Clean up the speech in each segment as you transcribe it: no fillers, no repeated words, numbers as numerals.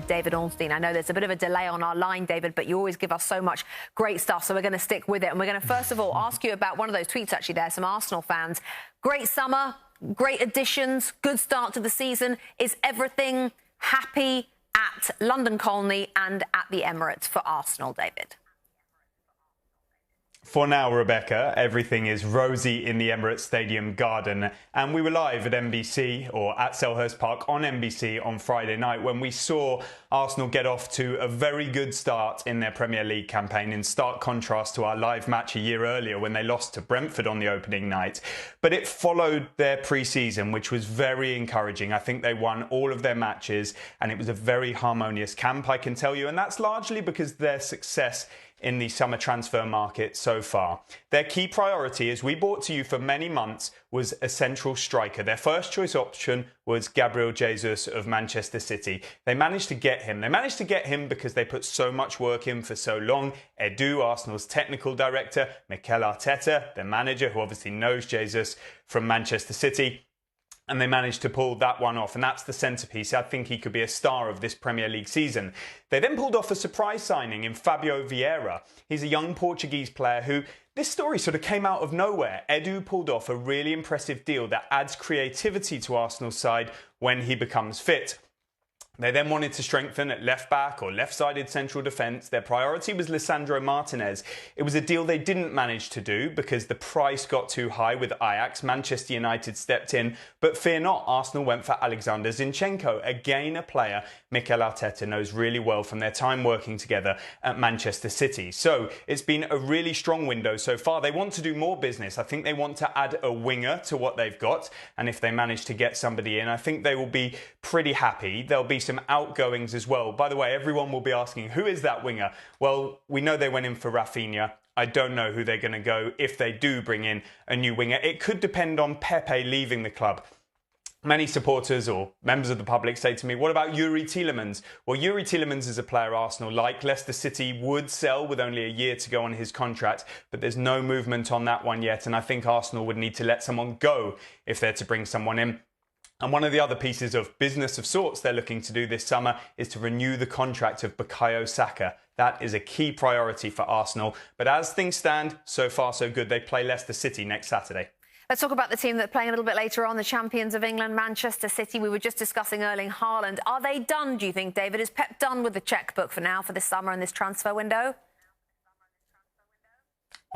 David Ornstein. I know there's a bit of a delay on our line, David, but you always give us so much great stuff, so we're going to stick with it. And we're going to, first of all, ask you about one of those tweets, actually, there, some Arsenal fans. Great summer, great additions, good start to the season. Is everything happy at London Colney and at the Emirates for Arsenal, David? For now, Rebecca, everything is rosy in the Emirates Stadium garden. And we were live at NBC, or at Selhurst Park on NBC on Friday night, when we saw Arsenal get off to a very good start in their Premier League campaign, in stark contrast to our live match a year earlier when they lost to Brentford on the opening night. But it followed their pre-season, which was very encouraging. I think they won all of their matches, and it was a very harmonious camp, I can tell you. And that's largely because of their success in the summer transfer market so far. Their key priority, as we brought to you for many months, was a central striker. Their first choice option was Gabriel Jesus of Manchester City. They managed to get him. They managed to get him because they put so much work in for so long. Edu, Arsenal's technical director, Mikel Arteta, their manager, who obviously knows Jesus from Manchester City, and they managed to pull that one off, and that's the centrepiece. I think he could be a star of this Premier League season. They then pulled off a surprise signing in Fabio Vieira. He's a young Portuguese player who, this story sort of came out of nowhere. Edu pulled off a really impressive deal that adds creativity to Arsenal's side when he becomes fit. They then wanted to strengthen at left-back or left-sided central defence. Their priority was Lisandro Martinez. It was a deal they didn't manage to do because the price got too high with Ajax. Manchester United stepped in. But fear not, Arsenal went for Alexander Zinchenko. Again, a player Mikel Arteta knows really well from their time working together at Manchester City. So it's been a really strong window so far. They want to do more business. I think they want to add a winger to what they've got. And if they manage to get somebody in, I think they will be pretty happy. There'll be some outgoings as well. By the way, everyone will be asking, who is that winger? Well, we know they went in for Rafinha. I don't know who they're going to go if they do bring in a new winger. It could depend on Pepe leaving the club. Many supporters or members of the public say to me, what about Yuri Tielemans? Well, Yuri Tielemans is a player Arsenal like. Leicester City would sell with only a year to go on his contract, but there's no movement on that one yet. And I think Arsenal would need to let someone go if they're to bring someone in. And one of the other pieces of business of sorts they're looking to do this summer is to renew the contract of Bukayo Saka. That is a key priority for Arsenal. But as things stand, so far so good. They play Leicester City next Saturday. Let's talk about the team that's playing a little bit later on, the champions of England, Manchester City. We were just discussing Erling Haaland. Are they done, do you think, David? Is Pep done with the chequebook for now, for this summer and this transfer window?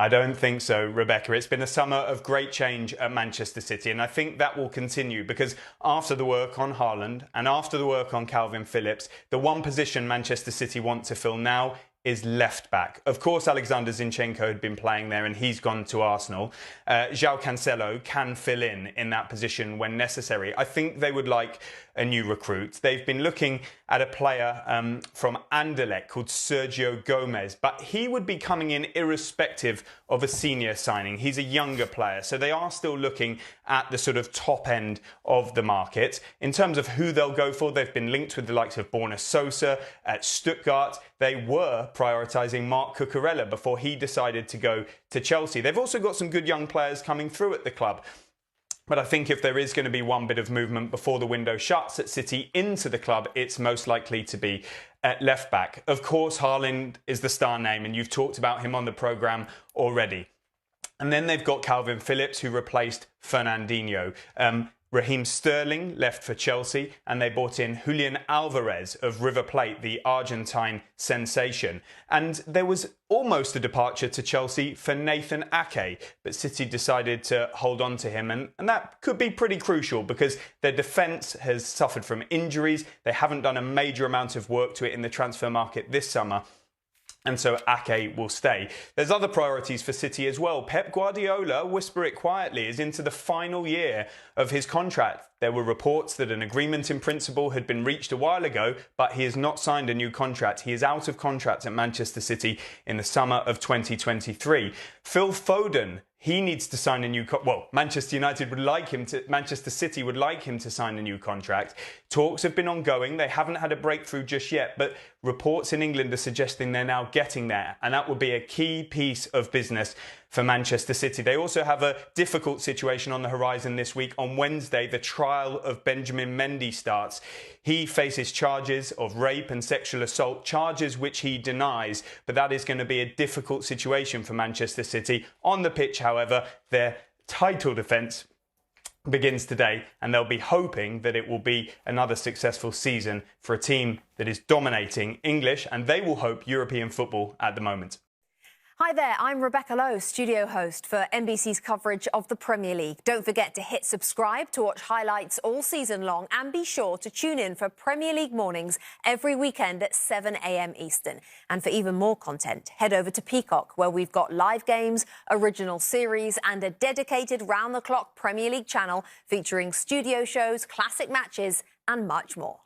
I don't think so, Rebecca. It's been a summer of great change at Manchester City, and I think that will continue because after the work on Haaland and after the work on Calvin Phillips, the one position Manchester City want to fill now is left back. Of course, Alexander Zinchenko had been playing there and he's gone to Arsenal. João Cancelo can fill in that position when necessary. I think they would like a new recruit. They've been looking at a player from Anderlecht called Sergio Gomez, but he would be coming in irrespective of a senior signing. He's a younger player, so they are still looking at the sort of top end of the market. In terms of who they'll go for, they've been linked with the likes of Borna Sosa at Stuttgart. They were prioritising Marc Cucurella before he decided to go to Chelsea. They've also got some good young players coming through at the club. But I think if there is going to be one bit of movement before the window shuts at City into the club, it's most likely to be at left back. Of course, Haaland is the star name, and you've talked about him on the programme already. And then they've got Calvin Phillips, who replaced Fernandinho. Raheem Sterling left for Chelsea, and they brought in Julian Alvarez of River Plate, the Argentine sensation. And there was almost a departure to Chelsea for Nathan Ake, but City decided to hold on to him, and that could be pretty crucial because their defence has suffered from injuries. They haven't done a major amount of work to it in the transfer market this summer. And so Ake will stay. There's other priorities for City as well. Pep Guardiola, whisper it quietly, is into the final year of his contract. There were reports that an agreement in principle had been reached a while ago, but he has not signed a new contract. He is out of contract at Manchester City in the summer of 2023. Phil Foden, he needs to sign a new Manchester City would like him to sign a new contract. Talks have been ongoing. They haven't had a breakthrough just yet, but reports in England are suggesting they're now getting there, and that would be a key piece of business for Manchester City. They also have a difficult situation on the horizon this week. On Wednesday, the trial of Benjamin Mendy starts. He faces charges of rape and sexual assault, charges which he denies, but that is going to be a difficult situation for Manchester City. On the pitch, however, their title defence begins today, and they'll be hoping that it will be another successful season for a team that is dominating English, and they will hope European football at the moment. Hi there, I'm Rebecca Lowe, studio host for NBC's coverage of the Premier League. Don't forget to hit subscribe to watch highlights all season long, and be sure to tune in for Premier League mornings every weekend at 7 a.m. Eastern. And for even more content, head over to Peacock, where we've got live games, original series and a dedicated round-the-clock Premier League channel featuring studio shows, classic matches and much more.